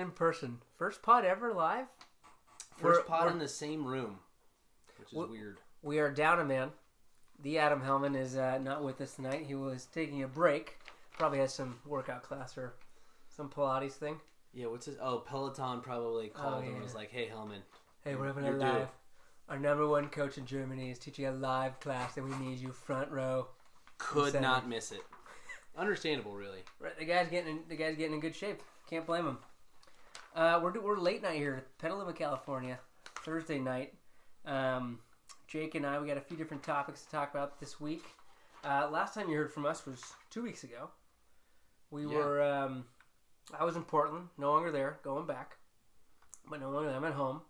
in person. First pod ever live. First pod in the same room, which is weird. We are down a man. The Adam Hellman is not with us tonight. He was taking a break. Probably has some workout class or some Pilates thing. Yeah, what's his... Oh, Peloton probably called and was like, hey, Hellman. Hey, we're having a live... Our number one coach in Germany is teaching a live class, and we need you front row. Could not miss it. Understandable, really. Right, the guy's getting in good shape. Can't blame him. We're late night here, Petaluma, California, Thursday night. Jake and I, we got a few different topics to talk about this week. Last time you heard from us was 2 weeks ago. I was in Portland, no longer there, going back, but no longer there. I'm at home.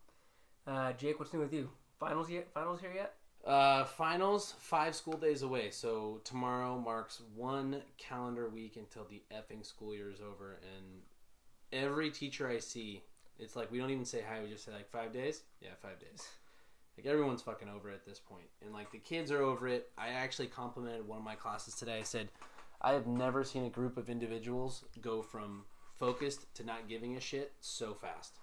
Jake, what's new with you? Finals here yet? Finals, 5 school days away. So tomorrow marks 1 calendar week until the effing school year is over. And every teacher I see, it's like we don't even say hi. We just say like 5 days. Yeah, 5 days. Like everyone's fucking over it at this point. And like the kids are over it. I actually complimented one of my classes today. I said, I have never seen a group of individuals go from focused to not giving a shit so fast.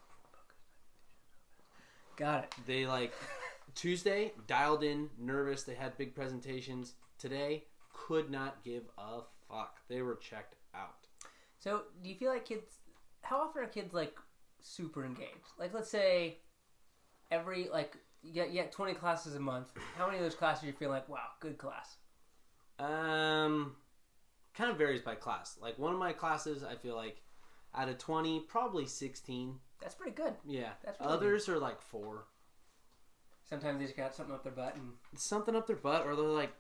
Got it. They like Tuesday dialed in, nervous. They had big presentations. Today could not give a fuck. They were checked out. So do you feel like kids? How often are kids like super engaged? Like let's say every like you get 20 classes a month. How many of those classes you feel like wow, good class? Kind of varies by class. Like one of my classes, I feel like out of 20, probably 16. That's pretty good. Yeah. That's really Others good. are like 4. Sometimes they just got something up their butt and something up their butt, or they're like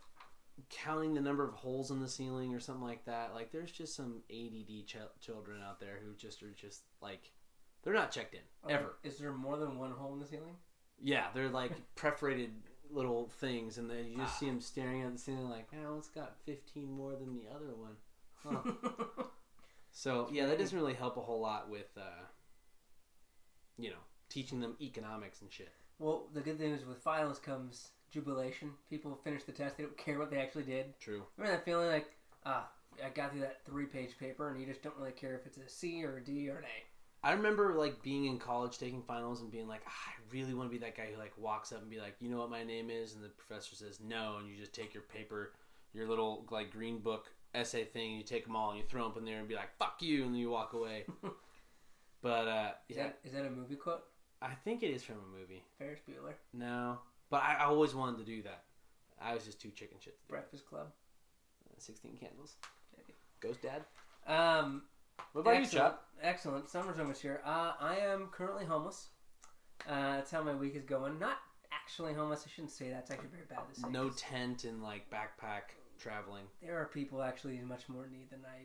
counting the number of holes in the ceiling or something like that. Like there's just some ADD children out there who just are just like they're not checked in ever. Is there more than one hole in the ceiling? Yeah, they're like perforated little things, and then you just see them staring at the ceiling like, oh, it's got 15 more than the other one. Huh. So yeah, that doesn't really help a whole lot with teaching them economics and shit. Well, the good thing is with finals comes jubilation. People finish the test, they don't care what they actually did. True. Remember that feeling like, I got through that 3-page paper and you just don't really care if it's a C or a D or an A. I remember like being in college taking finals and being like, I really want to be that guy who like walks up and be like, you know what my name is? And the professor says no, and you just take your paper, your little like green book essay thing, and you take them all and you throw them up in there and be like, fuck you, and then you walk away. But Is that a movie quote? I think it is from a movie. Ferris Bueller? No. But I always wanted to do that. I was just too chicken shit to do. Breakfast Club? 16 Candles. Maybe. Ghost Dad? What about you, Chuck? Excellent. Summer's almost here. I am currently homeless. That's how my week is going. Not actually homeless. I shouldn't say that. It's actually very bad to say. No tent and like backpack traveling. There are people actually in much more need than I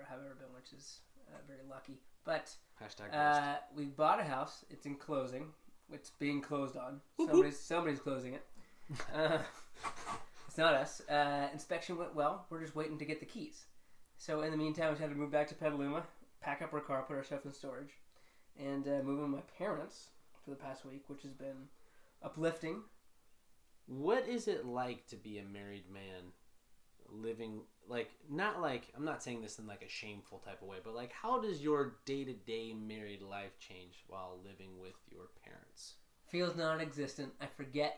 have ever been, which is very lucky. But we bought a house. It's in closing. It's being closed on. Somebody's closing it. It's not us. Inspection went well. We're just waiting to get the keys. So in the meantime, we just had to move back to Petaluma, pack up our car, put our stuff in storage, and move in with my parents for the past week, which has been uplifting. What is it like to be a married man living, like, not like, I'm not saying this in like a shameful type of way, but like, how does your day-to-day married life change while living with your parents? Feels non-existent.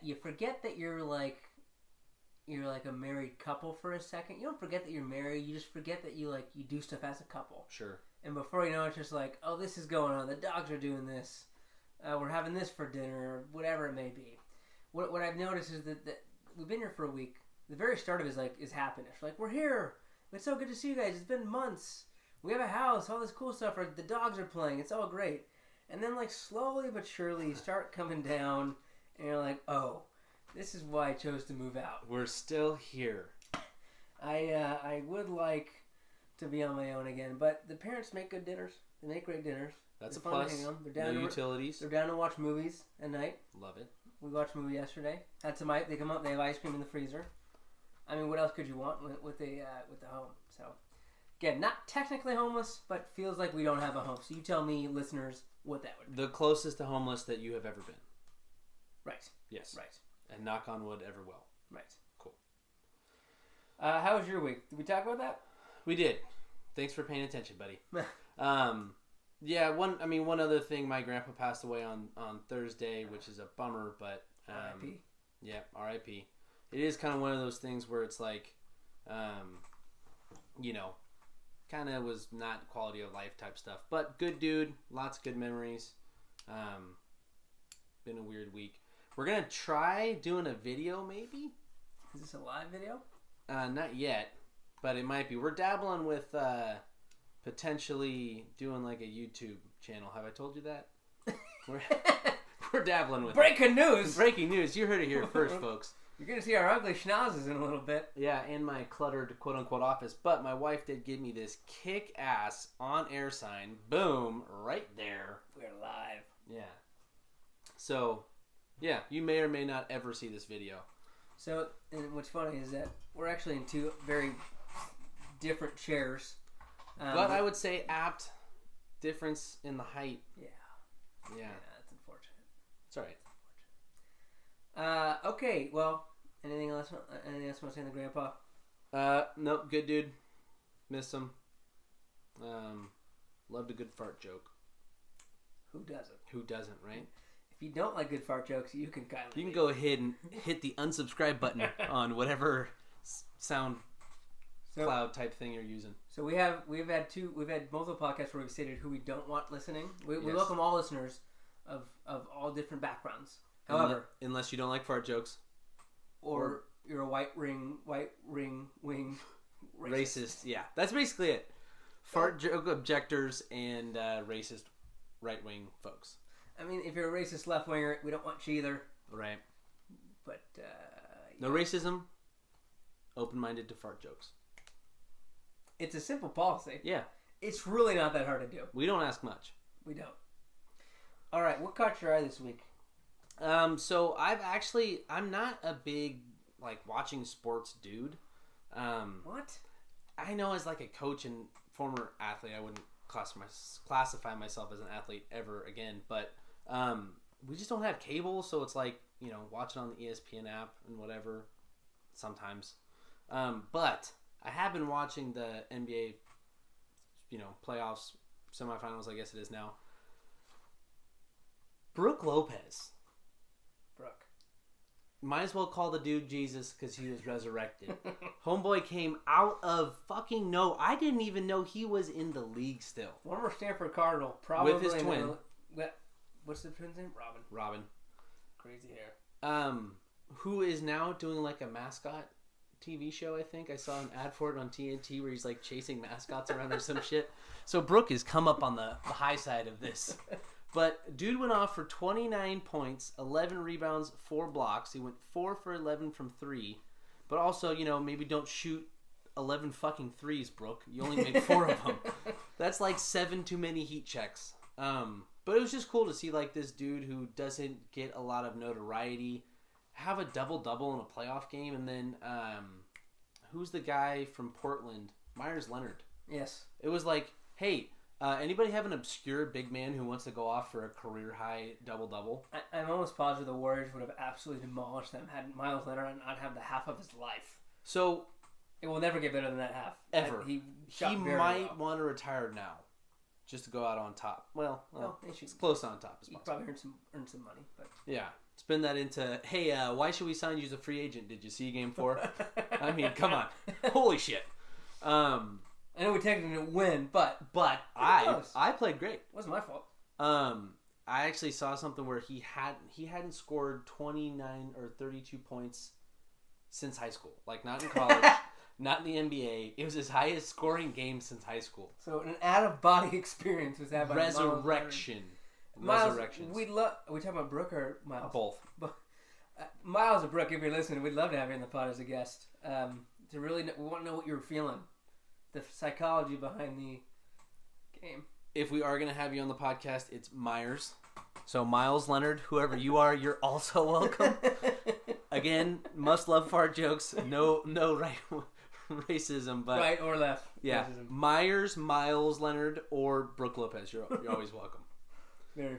You forget that you're like a married couple for a second. You don't forget that you're married. You just forget that you do stuff as a couple. Sure. And before you know it, it's just like, oh, this is going on. The dogs are doing this. We're having this for dinner, or whatever it may be. What I've noticed is that we've been here for a week. The very start of it is happiness. Like, we're here. It's so good to see you guys. It's been months. We have a house. All this cool stuff. The dogs are playing. It's all great. And then, like, slowly but surely, you start coming down, and you're like, oh, this is why I chose to move out. We're still here. I would like to be on my own again, but the parents make good dinners. They make great dinners. That's They're a plus. They're down no to utilities. They're down to watch movies at night. Love it. We watched a movie yesterday. Had some ice. They come up. They have ice cream in the freezer. I mean, what else could you want with the home? So, again, not technically homeless, but feels like we don't have a home. So you tell me, listeners, what that would be. The closest to homeless that you have ever been. Right. Yes. Right. And knock on wood, ever will. Right. Cool. How was your week? Did we talk about that? We did. Thanks for paying attention, buddy. Yeah, one other thing, my grandpa passed away on Thursday, which is a bummer, but R.I.P. Yeah, R.I.P. It is kind of one of those things where it's like, kind of was not quality of life type stuff, but good dude, lots of good memories. Been a weird week. We're gonna try doing a video, maybe. Is this a live video? Not yet, but it might be. We're dabbling with potentially doing like a YouTube channel. Have I told you that? We're dabbling with Breaking news! Breaking news. You heard it here first, folks. You're going to see our ugly schnauzes in a little bit. Yeah, in my cluttered quote-unquote office. But my wife did give me this kick-ass on-air sign. Boom. Right there. We're live. Yeah. So, yeah, you may or may not ever see this video. So, and what's funny is that we're actually in two very different chairs. But I would say apt difference in the height. Yeah. Yeah. That's unfortunate. It's all right. Okay, well, anything else you want to say to the grandpa? Nope, good dude. Miss him. Loved a good fart joke. Who doesn't? Who doesn't, right? If you don't like good fart jokes, you can kindly... You can go ahead and hit the unsubscribe button on whatever sound cloud type thing you're using. So we've had multiple podcasts where we've stated who we don't want listening. We welcome all listeners of all different backgrounds. However, unless you don't like fart jokes, or you're a white ring wing racist. Yeah, that's basically it. Fart joke objectors and racist right wing folks. I mean, if you're a racist left winger, we don't want you either. Right. But no racism. Open minded to fart jokes. It's a simple policy. Yeah. It's really not that hard to do. We don't ask much. We don't. All right, what caught your eye this week? So I'm not a big watching sports dude. What? I know as like a coach and former athlete, I wouldn't classify myself as an athlete ever again. But we just don't have cable, so it's like watching on the ESPN app and whatever. Sometimes, but I have been watching the NBA, playoffs, semifinals. I guess it is now. Brooke Lopez. Might as well call the dude Jesus because he was resurrected. Homeboy came out of fucking no. I didn't even know he was in the league still. Former Stanford Cardinal. Probably with his twin. What's the twin's name? Robin. Crazy hair. Who is now doing like a mascot TV show, I think. I saw an ad for it on TNT where he's like chasing mascots around or some shit. So Brooke has come up on the high side of this. But dude went off for 29 points, 11 rebounds, 4 blocks. He went 4 for 11 from 3. But also, maybe don't shoot 11 fucking threes, Brooke. You only made 4 of them. That's like 7 too many heat checks. But it was just cool to see like this dude who doesn't get a lot of notoriety have a double-double in a playoff game. And then who's the guy from Portland? Myers Leonard. Yes. It was like, hey... anybody have an obscure big man who wants to go off for a career-high double-double? I'm almost positive the Warriors would have absolutely demolished them had Miles Leonard not have the half of his life. So... It will never get better than that half. Ever. He might want to retire now. Just to go out on top. Well it's close on top as possible. Probably earn some money. But yeah. Spin that into, hey, why should we sign you as a free agent? Did you see Game 4? I mean, come on. Holy shit. I know we technically didn't win, but I played great. It wasn't my fault. I actually saw something where he hadn't scored 29 or 32 points since high school. Like not in college, not in the NBA. It was his highest scoring game since high school. So an out of body experience was had by Resurrection. Miles. We talking about Brooke or Miles? Both. Miles or Brooke, if you're listening, we'd love to have you on the pod as a guest. We want to know what you were feeling. The psychology behind the game. If we are going to have you on the podcast, it's Myers. So Miles Leonard, whoever you are, you're also welcome. Again, must love fart jokes. No racism, but right or left. Yeah, racism. Myers, Miles Leonard, or Brooke Lopez. You're always welcome.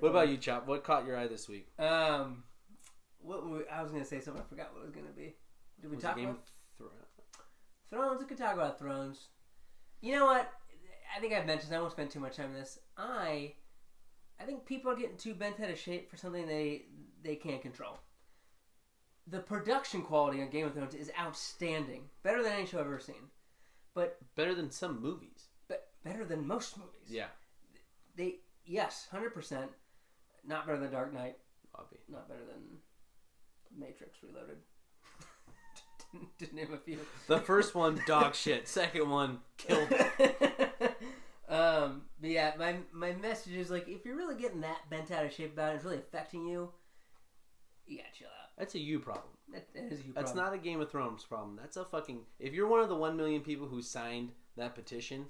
What about you, Chop? What caught your eye this week? I was going to say something. I forgot what it was going to be. Did we talk about Thrones? Thrones? We could talk about Thrones. You know what? I think I've mentioned, I won't spend too much time on this. I think people are getting too bent out of shape for something they can't control. The production quality on Game of Thrones is outstanding. Better than any show I've ever seen. But better than some movies. Better than most movies. Yeah. Yes, 100%. Not better than Dark Knight. Obvi. Not better than Matrix Reloaded. to name a few. The first one, dog shit. Second one, killed it. But yeah, my message is like, if you're really getting that bent out of shape about it, it's really affecting you, you gotta chill out. That's a you problem. That is a you problem. That's not a Game of Thrones problem. That's a fucking... If you're one of the 1 million people who signed that petition,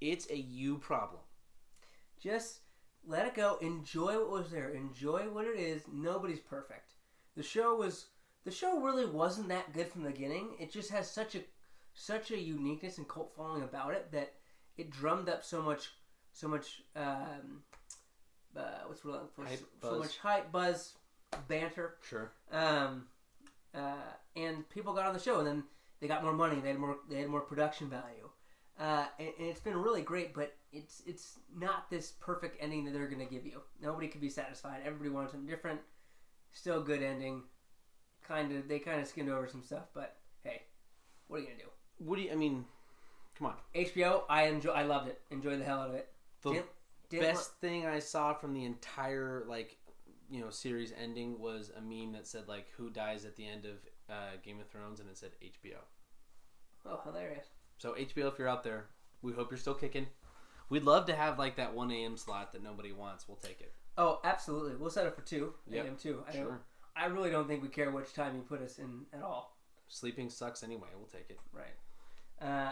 it's a you problem. Just let it go. Enjoy what was there. Enjoy what it is. Nobody's perfect. The show really wasn't that good from the beginning. It just has such a uniqueness and cult following about it that it drummed up so much what's the word for? So much hype, buzz, banter. Sure. And people got on the show, and then they got more money. They had more production value. And it's been really great, but it's not this perfect ending that they're going to give you. Nobody could be satisfied. Everybody wants something different. Still a good ending. They kind of skimmed over some stuff, but hey, what are you going to do? Come on. HBO, I loved it. Enjoyed the hell out of it. The best thing I saw from the entire series ending was a meme that said who dies at the end of Game of Thrones, and it said HBO. Oh, hilarious. So HBO, if you're out there, we hope you're still kicking. We'd love to have that 1 a.m. slot that nobody wants. We'll take it. Oh, absolutely. We'll set it for 2 yep. a.m. too. Sure. I really don't think we care which time you put us in at all. Sleeping sucks anyway. We'll take it. Right.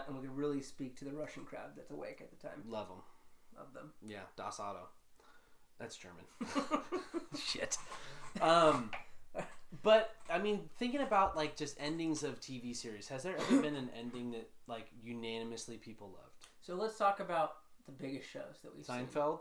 And we can really speak to the Russian crowd that's awake at the time. Love them. Love them. Yeah, Das Auto. That's German. Shit. But thinking about just endings of TV series, has there ever been an ending that unanimously people loved? So let's talk about the biggest shows that we've seen. Seinfeld.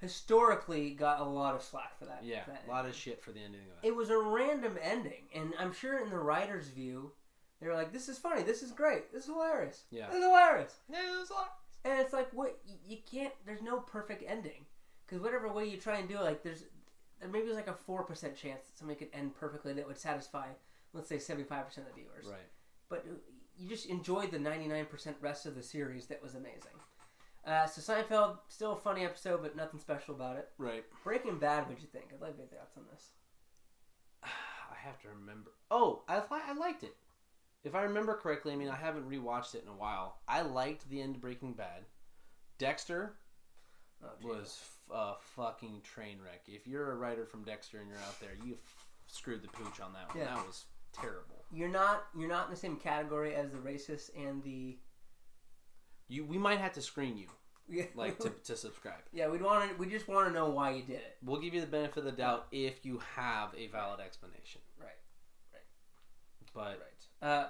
Historically got a lot of slack for that. Yeah, that a lot of shit for the ending of that. It was a random ending, and I'm sure in the writer's view, they were like, this is funny, this is great, this is hilarious. Yeah. This is hilarious. Yeah, it was hilarious. And it's like, what, you can't, there's no perfect ending. Because whatever way you try and do it, there maybe there's a 4% chance that somebody could end perfectly that would satisfy, let's say, 75% of the viewers. Right. But you just enjoyed the 99% rest of the series that was amazing. So Seinfeld, still a funny episode, but nothing special about it. Right. Breaking Bad, what'd you think? I'd like your thoughts on this. I have to remember. Oh, I liked it. If I remember correctly, I haven't rewatched it in a while. I liked the end of Breaking Bad. Dexter was a fucking train wreck. If you're a writer from Dexter and you're out there, you screwed the pooch on that one. Yeah. That was terrible. You're not in the same category as the racist and the... We might have to screen you, yeah. to subscribe. Yeah, we just want to know why you did it. We'll give you the benefit of the doubt if you have a valid explanation. Right. But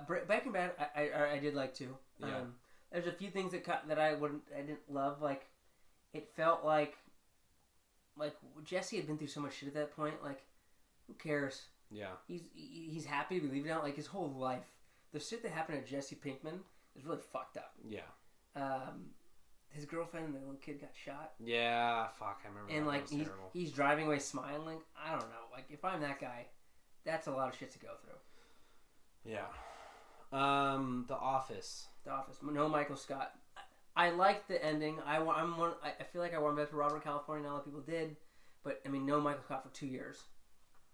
Breaking Bad, I did like too. Yeah. There's a few things that I didn't love. It felt like Jesse had been through so much shit at that point. Who cares? Yeah. He's happy to be leaving out his whole life. The shit that happened to Jesse Pinkman is really fucked up. Yeah. His girlfriend and the little kid got shot. Yeah, fuck, I remember. And that was terrible. He's driving away smiling. I don't know. If I'm that guy, that's a lot of shit to go through. Yeah. The Office. No Michael Scott. I liked the ending. I feel like I warmed up to Robert California. Not a lot of people did, but no Michael Scott for 2 years.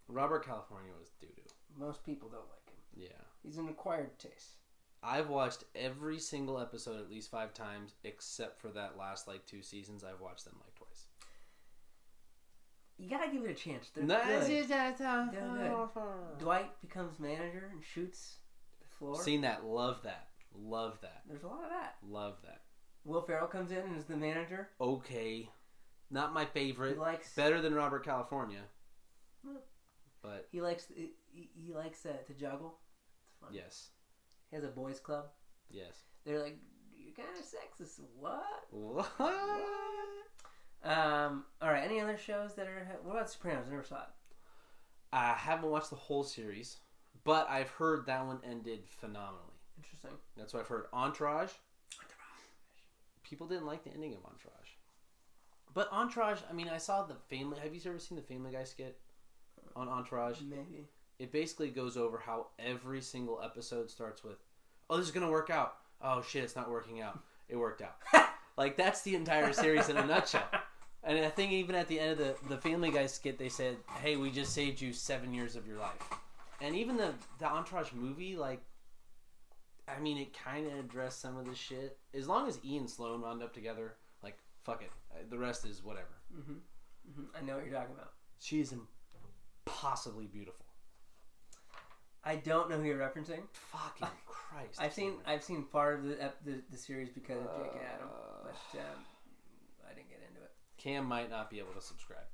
Robert California was doo-doo. Most people don't like him. Yeah. He's an acquired taste. I've watched every single episode at least 5 times, except for that last 2 seasons. I've watched them twice. You gotta give it a chance. They're good. Dwight becomes manager and shoots the floor. Seen that. Love that. There's a lot of that. Love that. Will Ferrell comes in and is the manager. Okay. Not my favorite. Better than Robert California. But he likes to juggle. It's fun. Yes. He has a boys club. Yes. They're like, you're kind of sexist. What? All right. Any other shows that are? What about Sopranos? I never saw it. I haven't watched the whole series, but I've heard that one ended phenomenally. Interesting. That's what I've heard. Entourage. people didn't like the ending of Entourage. But Entourage, I mean, I saw the Family... Have you ever seen the Family Guy skit on Entourage? Maybe. It basically goes over how every single episode starts with, oh, this is going to work out. Oh, shit, it's not working out. It worked out. Like, that's the entire series in a nutshell. And I think even at the end of the Family Guy skit, they said, hey, we just saved you 7 years of your life. And even the Entourage movie, like, I mean, it kind of addressed some of this shit. As long as Ian and Sloane wound up together, like, fuck it. The rest is whatever. Mm-hmm. Mm-hmm. I know what you're talking about. She is impossibly beautiful. I don't know who you're referencing. Fucking Christ! I've seen part of the series because of Jake and Adam, but I didn't get into it. Cam might not be able to subscribe.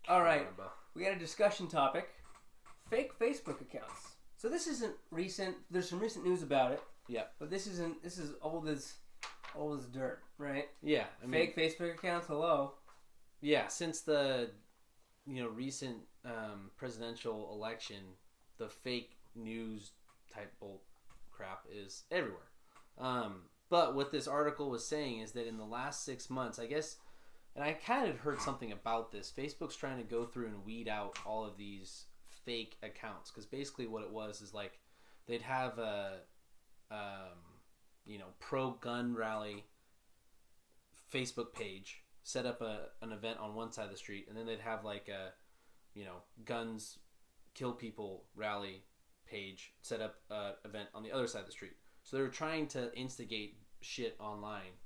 All right, we got a discussion topic: fake Facebook accounts. So this isn't recent. There's some recent news about it. Yeah, but this is old as dirt, right? Yeah, I mean, fake Facebook accounts. Hello. Yeah, since the recent presidential election, the fake news type bull crap is everywhere. But what this article was saying is that in the last 6 months, I guess, and I kind of heard something about this, Facebook's trying to go through and weed out all of these fake accounts. Because basically what it was is like they'd have a pro-gun rally Facebook page, set up an event on one side of the street, and then they'd have like a, guns kill people rally page, set up an event on the other side of the street. So they were trying to instigate shit online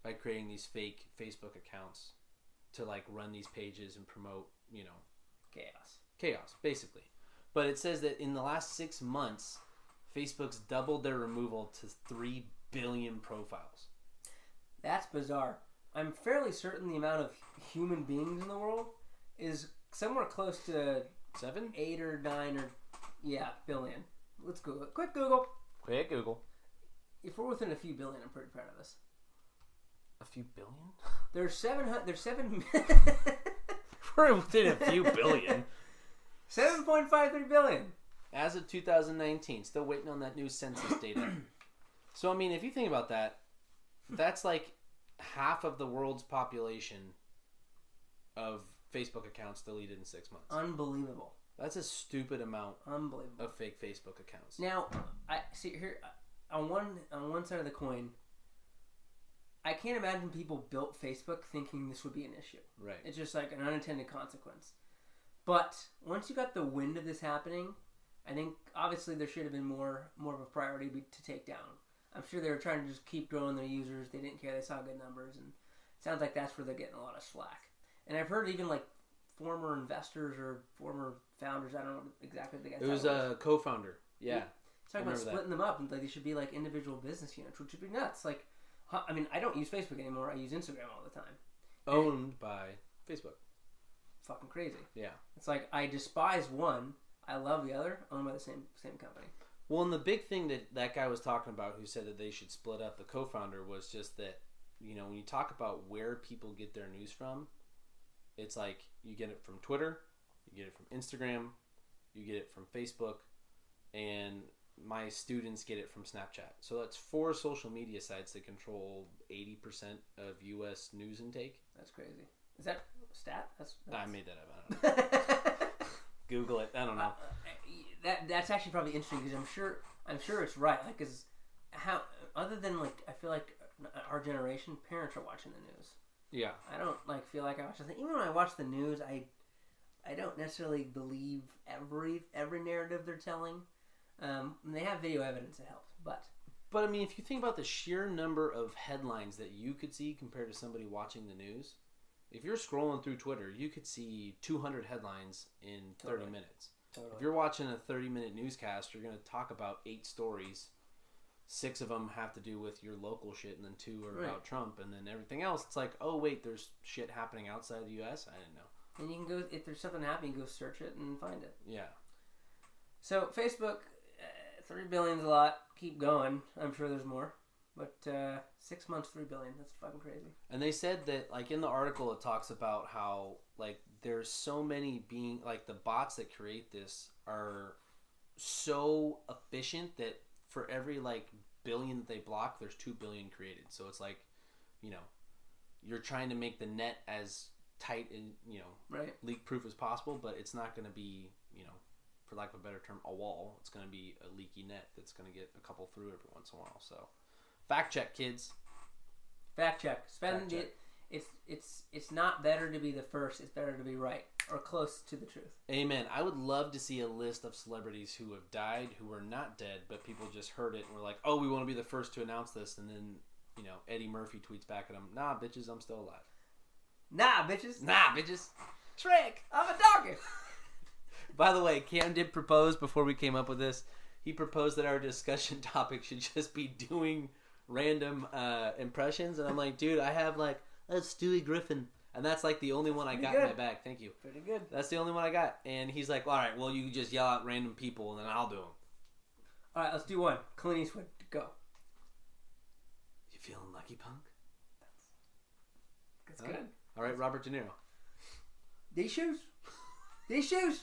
by creating these fake Facebook accounts to like run these pages and promote, chaos, basically. But it says that in the last 6 months, Facebook's doubled their removal to 3 billion profiles. That's bizarre. I'm fairly certain the amount of human beings in the world is somewhere close to 7, 8 or 9 or billion. Let's Google it. Quick Google. Quick Google. If we're within a few billion, I'm pretty proud of us. A few billion? There's 700. There's 7. We're within a few billion. 7.53 billion. As of 2019, still waiting on that new census data. So I mean, if you think about that, that's like half of the world's population of Facebook accounts deleted in 6 months. Unbelievable. That's a stupid amount. Unbelievable. Of fake Facebook accounts. Now, I see here on one side of the coin, I can't imagine people built Facebook thinking this would be an issue. Right. It's just like an unintended consequence. But once you got the wind of this happening, I think obviously there should have been more of a priority to take down. I'm sure they were trying to just keep growing their users. They didn't care. They saw good numbers, and it sounds like that's where they're getting a lot of slack. And I've heard even like former investors or former founders, I don't know exactly what the guy's It was a co-founder. Yeah. Talking about splitting them up and like they should be like individual business units, which would be nuts. Like, I mean, I don't use Facebook anymore. I use Instagram all the time. Owned by Facebook. Fucking crazy. Yeah. It's like I despise one, I love the other, owned by the same company. Well, and the big thing that guy was talking about who said that they should split up, the co-founder, was just that, when you talk about where people get their news from, it's like you get it from Twitter, you get it from Instagram, you get it from Facebook, and my students get it from Snapchat. So that's 4 social media sites that control 80% of U.S. news intake. That's crazy. Is that a stat? That's... I made that up. I don't know. Google it. I don't know. That's actually probably interesting because I'm sure it's right. Like, cause how other than like I feel like our generation, parents are watching the news. Yeah. I don't like feel like I watch the thing. Even when I watch the news, I don't necessarily believe every narrative they're telling. They have video evidence that helps, but I mean, if you think about the sheer number of headlines that you could see compared to somebody watching the news, if you're scrolling through Twitter, you could see 200 headlines in 30 minutes. Totally. If you're watching a 30-minute newscast, you're going to talk about 8 stories. 6 of them have to do with your local shit, and then 2 are about Trump, and then everything else, it's like, oh, wait, there's shit happening outside the U.S.? I didn't know. And you can go, if there's something happening, you can go search it and find it. Yeah. So, Facebook, 3 billion's a lot. Keep going. I'm sure there's more. But 6 months, 3 billion. That's fucking crazy. And they said that, like, in the article, it talks about how, like, there's so many the bots that create this are so efficient that for every like billion that they block, there's 2 billion created. So it's like, you're trying to make the net as tight and right, leak proof as possible, but it's not going to be for lack of a better term, a wall. It's going to be a leaky net that's going to get a couple through every once in a while. So fact check, kids. Fact check. It's not better to be the first. It's better to be right or close to the truth. Amen. I would love to see a list of celebrities who have died, who are not dead, but people just heard it and were like, "Oh, we want to be the first to announce this." And then, Eddie Murphy tweets back at him, "Nah, bitches, I'm still alive." Nah, bitches. Nah, bitches. Shrek, I'm a doggy. By the way, Cam did propose before we came up with this. He proposed that our discussion topic should just be doing random impressions, and I'm like, dude, I have like a Stewie Griffin, and that's like the only one I got in my bag. Thank you. Pretty good. That's the only one I got, and he's like, all right, well, you just yell out random people, and then I'll do them. All right, let's do one. Clint Eastwood, go. You feeling lucky, punk? That's good. All right, Robert De Niro. These shoes. These shoes.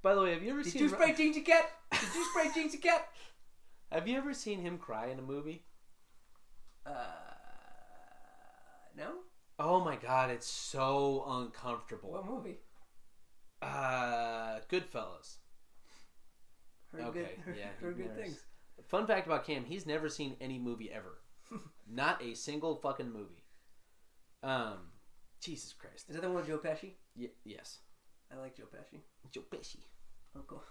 By the way, have you ever Did seen... you spray jeans cat? Did you spray jeans cat? Have you ever seen him cry in a movie? No. Oh my god, it's so uncomfortable. What movie? Goodfellas. Heard good things. Fun fact about Cam, he's never seen any movie ever. Not a single fucking movie. Jesus Christ. Is that the one with Joe Pesci? Yes. I like Joe Pesci. Joe Pesci. Oh, cool.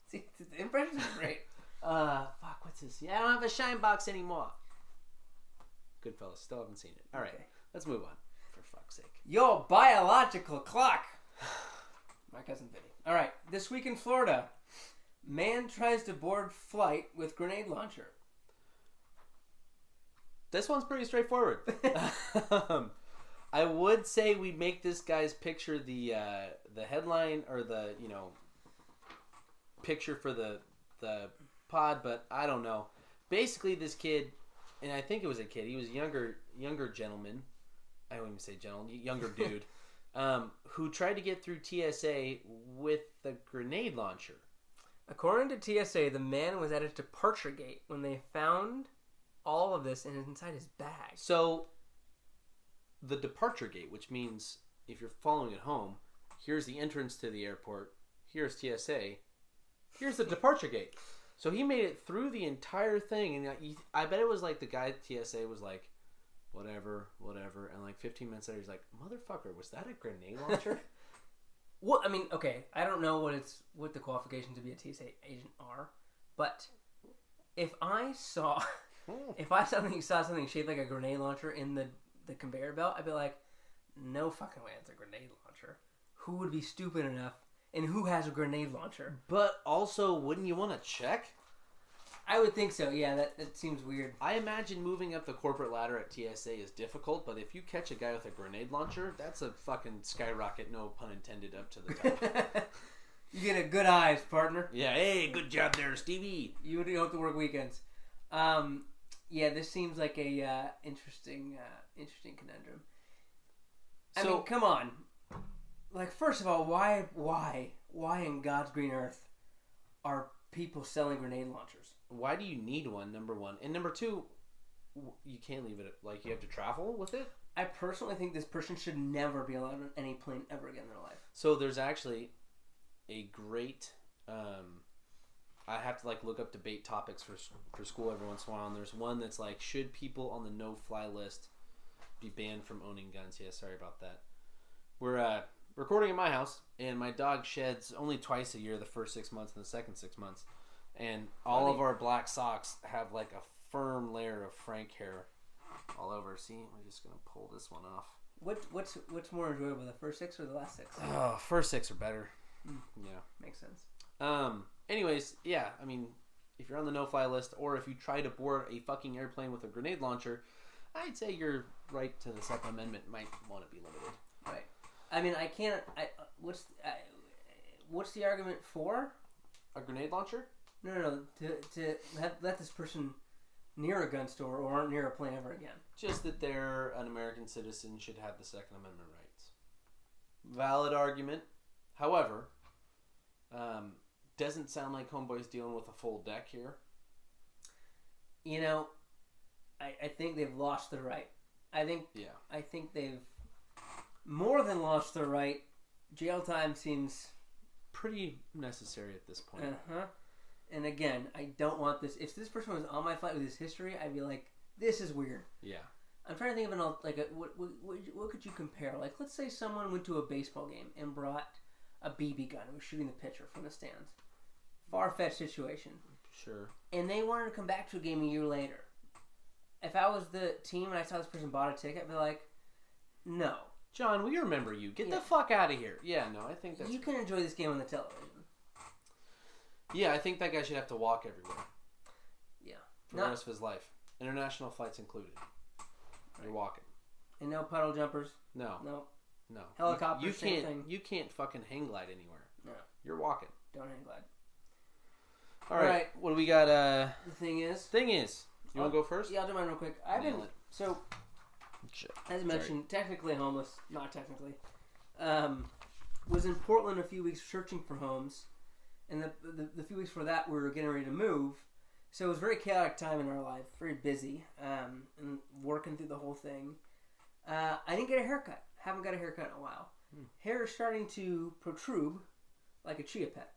See, the impressions are great. Fuck, what's this? Yeah, I don't have a shine box anymore. Goodfellas, still haven't seen it. All right, let's move on. For fuck's sake. Your biological clock. My cousin Vinny. All right, this week in Florida, man tries to board flight with grenade launcher. This one's pretty straightforward. I would say we make this guy's picture the headline or the picture for the pod, but I don't know. Basically, this kid, and I think it was a kid. He was a younger gentleman. I wouldn't even say gentleman, younger dude, who tried to get through TSA with the grenade launcher. According to TSA, the man was at his departure gate when they found all of this inside his bag. So, the departure gate, which means if you're following it home, here's the entrance to the airport, here's TSA, here's the departure gate. So he made it through the entire thing, and I bet it was like the guy at TSA was like, whatever, and like 15 minutes later he's like, motherfucker, was that a grenade launcher? Well, I mean, okay, I don't know what the qualifications to be a TSA agent are, but if I saw something shaped like a grenade launcher in the conveyor belt, I'd be like, no fucking way it's a grenade launcher. Who would be stupid enough, and who has a grenade launcher? But also, wouldn't you want to check? I would think so, yeah, that seems weird. I imagine moving up the corporate ladder at TSA is difficult, but if you catch a guy with a grenade launcher, that's a fucking skyrocket, no pun intended, up to the top. You get a good eyes, partner. Yeah, hey, good job there, Stevie. You don't have to work weekends. Yeah, this seems like a interesting conundrum. I mean, come on. Like, first of all, why in God's green earth are people selling grenade launchers? Why do you need one, number one? And number two, you can't leave it, like, you have to travel with it? I personally think this person should never be allowed on any plane ever again in their life. So there's actually a great... I have to, like, look up debate topics for school every once in a while, and there's one that's like, should people on the no-fly list be banned from owning guns? Yeah, sorry about that. We're recording at my house, and my dog sheds only twice a year, the first 6 months and the second 6 months, and all of our black socks have, like, a firm layer of Frank hair all over. See, we're just going to pull this one off. What's more enjoyable, the first 6 or the last 6? Oh, first 6 are better. Yeah. Makes sense. Anyways, yeah, I mean, if you're on the no-fly list, or if you try to board a fucking airplane with a grenade launcher, I'd say your right to the Second Amendment might want to be limited. Right. I mean, I can't... what's the argument for? A grenade launcher? No. To let this person near a gun store or near a plane ever again. Just that they're an American citizen, should have the Second Amendment rights. Valid argument. However... Doesn't sound like Homeboy's dealing with a full deck here. You know, I think they've lost their right. I think they've more than lost their right. Jail time seems pretty necessary at this point. And again, I don't want this. If this person was on my flight with his history, I'd be like, this is weird. Yeah. I'm trying to think of what could you compare? Like, let's say someone went to a baseball game and brought a BB gun and was shooting the pitcher from the stands. Far-fetched situation. Sure. And they wanted to come back to a game a year later. If I was the team and I saw this person bought a ticket, I'd be like, no. John, we remember you. Get the fuck out of here. Yeah, no, I think that's... You can enjoy this game on the television. Yeah, I think that guy should have to walk everywhere. Yeah. For the rest of his life. International flights included. You're walking. And no puddle jumpers? No. No. Helicopters, same thing. You can't fucking hang glide anywhere. No. You're walking. Don't hang glide. All right. What do we got? The thing is... You want to go first? Yeah, I'll do mine real quick. So, as I mentioned, technically homeless. Not technically. Was in Portland a few weeks searching for homes. And the few weeks before that, we were getting ready to move. So it was a very chaotic time in our life. Very busy. And working through the whole thing. I didn't get a haircut. Haven't got a haircut in a while. Hair is starting to protrude like a chia pet.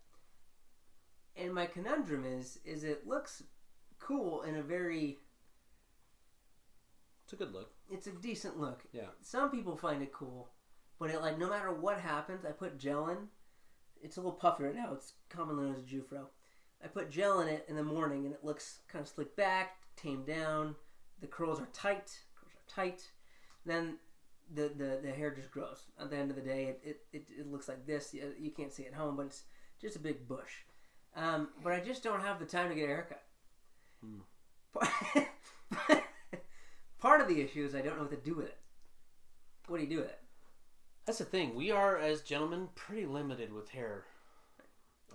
And my conundrum is it looks cool in a very... It's a good look. It's a decent look. Yeah. Some people find it cool, but no matter what happens, I put gel in. It's a little puffy right now. It's commonly known as a Jufro. I put gel in it in the morning, and it looks kind of slicked back, tamed down. The curls are tight. Then the hair just grows. At the end of the day, it looks like this. You can't see it at home, but it's just a big bush. But I just don't have the time to get a haircut. Part of the issue is I don't know what to do with it. What do you do with it? That's the thing. We are, as gentlemen, pretty limited with hair.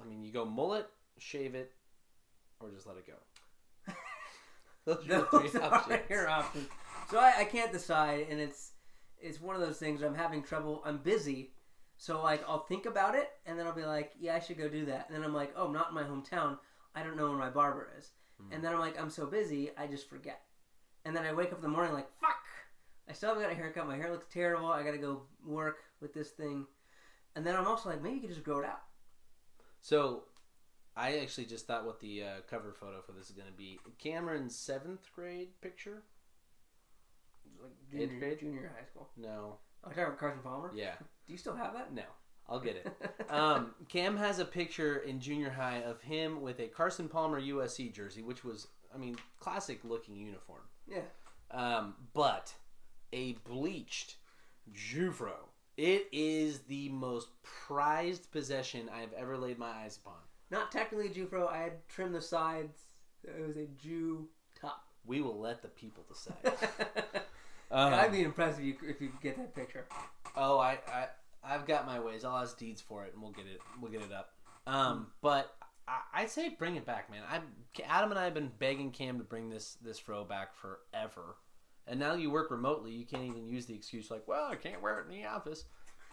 I mean, you go mullet, shave it, or just let it go. Those are the three options. Hair options. So I can't decide, and it's one of those things where I'm having trouble. I'm busy, so like I'll think about it, and then I'll be like, yeah, I should go do that. And then I'm like, oh, I'm not in my hometown. I don't know where my barber is. And then I'm like, I'm so busy, I just forget. And then I wake up in the morning like, fuck! I still haven't got a haircut. My hair looks terrible. I gotta go work with this thing. And then I'm also like, maybe you could just grow it out. So, I actually just thought what the cover photo for this is going to be. Cameron's 7th grade picture? Like 8th grade? Junior high school. No. Oh, you're talking about Carson Palmer? Yeah. Do you still have that? No. I'll get it. Cam has a picture in junior high of him with a Carson Palmer USC jersey, which was, I mean, classic looking uniform. Yeah. But a bleached Jufro. It is the most prized possession I have ever laid my eyes upon. Not technically a Jufro. I had trimmed the sides. It was a Jew top. We will let the people decide. I'd be impressed if you could get that picture. Oh, I've got my ways. I'll ask Deeds for it, and we'll get it up. But I'd say bring it back, man. Adam and I have been begging Cam to bring this fro back forever. And now you work remotely, you can't even use the excuse like, well, I can't wear it in the office.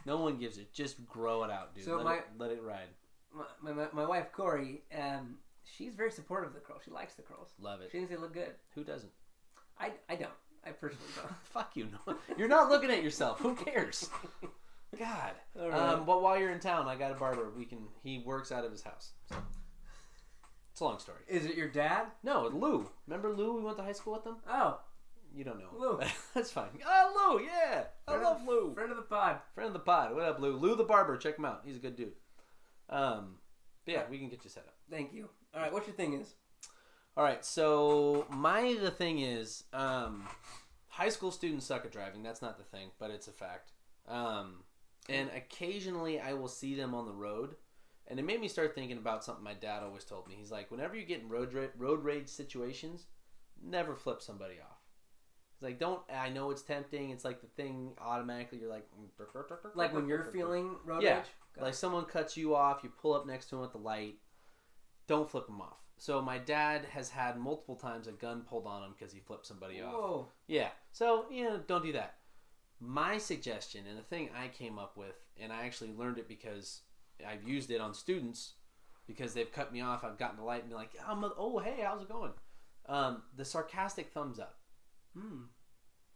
No one gives it. Just grow it out, dude. So let it ride. My wife, Corey, she's very supportive of the curls. She likes the curls. Love it. She thinks they look good. Who doesn't? I don't. I personally don't. Fuck you. No. You're not looking at yourself. Who cares? God. Right. But while you're in town, I got a barber. He works out of his house. So. It's a long story. Is it your dad? No, Lou. Remember Lou? We went to high school with them? Oh. You don't know. Lou. That's fine. Oh, Lou, yeah. I love Lou. Friend of the pod. What up, Lou? Lou the barber. Check him out. He's a good dude. But yeah, we can get you set up. Thank you. All right, what your thing is? All right, so the thing is, high school students suck at driving. That's not the thing, but it's a fact. And occasionally I will see them on the road, and it made me start thinking about something my dad always told me. He's like, whenever you get in road rage situations, never flip somebody off. He's like, I know it's tempting. It's like the thing automatically, you're like... Like when you're feeling road rage? Yeah, like someone cuts you off, you pull up next to him at the light, don't flip him off. So my dad has had multiple times a gun pulled on him because he flipped somebody off. Whoa. Yeah, so, don't do that. My suggestion, and the thing I came up with, and I actually learned it because I've used it on students because they've cut me off. I've gotten the light and be like, oh, hey, how's it going? The sarcastic thumbs up.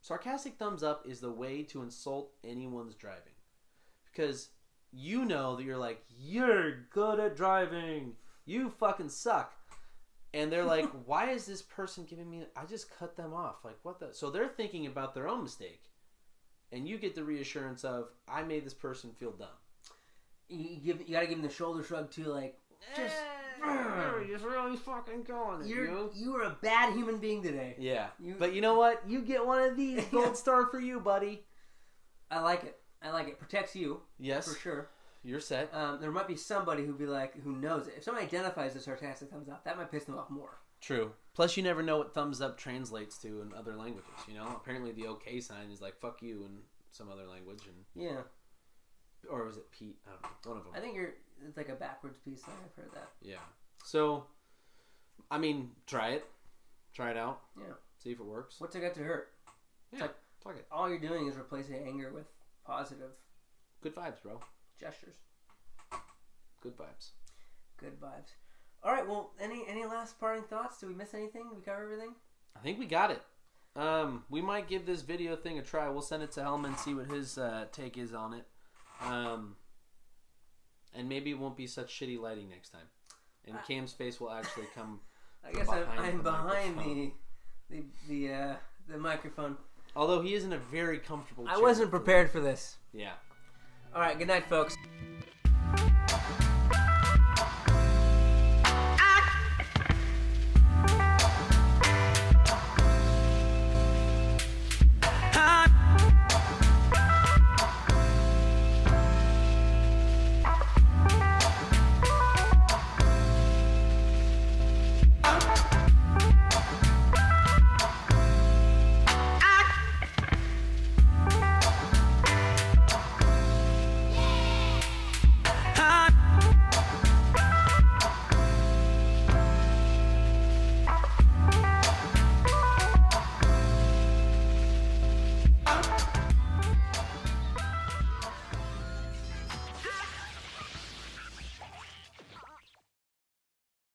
Sarcastic thumbs up is the way to insult anyone's driving. Because you know that you're like, you're good at driving. You fucking suck. And they're like, why is this person giving me... I just cut them off. Like, what the... So they're thinking about their own mistake. And you get the reassurance of, I made this person feel dumb. You gotta give them the shoulder shrug too, like, just... You're just really fucking going. You were a bad human being today. Yeah. But you know what? You get one of these. Gold star for you, buddy. I like it. Protects you. Yes. For sure. You're set. There might be somebody who knows it. If somebody identifies the sarcastic thumbs up, that might piss them off more. True. Plus, you never know what thumbs up translates to in other languages. You know, apparently the OK sign is like "fuck you" in some other language, and yeah. Or was it Pete? I don't know. One of them. I think it's like a backwards peace sign. I've heard that. Yeah. So, I mean, try it out. Yeah. See if it works. What's it got to hurt? Yeah. It's like, fuck it. All you're doing is replacing anger with positive. Good vibes, bro. Gestures. Good vibes. Good vibes. All right. Well, any last parting thoughts? Did we miss anything? Did we cover everything? I think we got it. We might give this video thing a try. We'll send it to Hellman, see what his take is on it. And maybe it won't be such shitty lighting next time. And Cam's face will actually come. I guess I'm behind the microphone. Although he is in a very comfortable chair. I wasn't prepared for this. Yeah. All right. Good night, folks.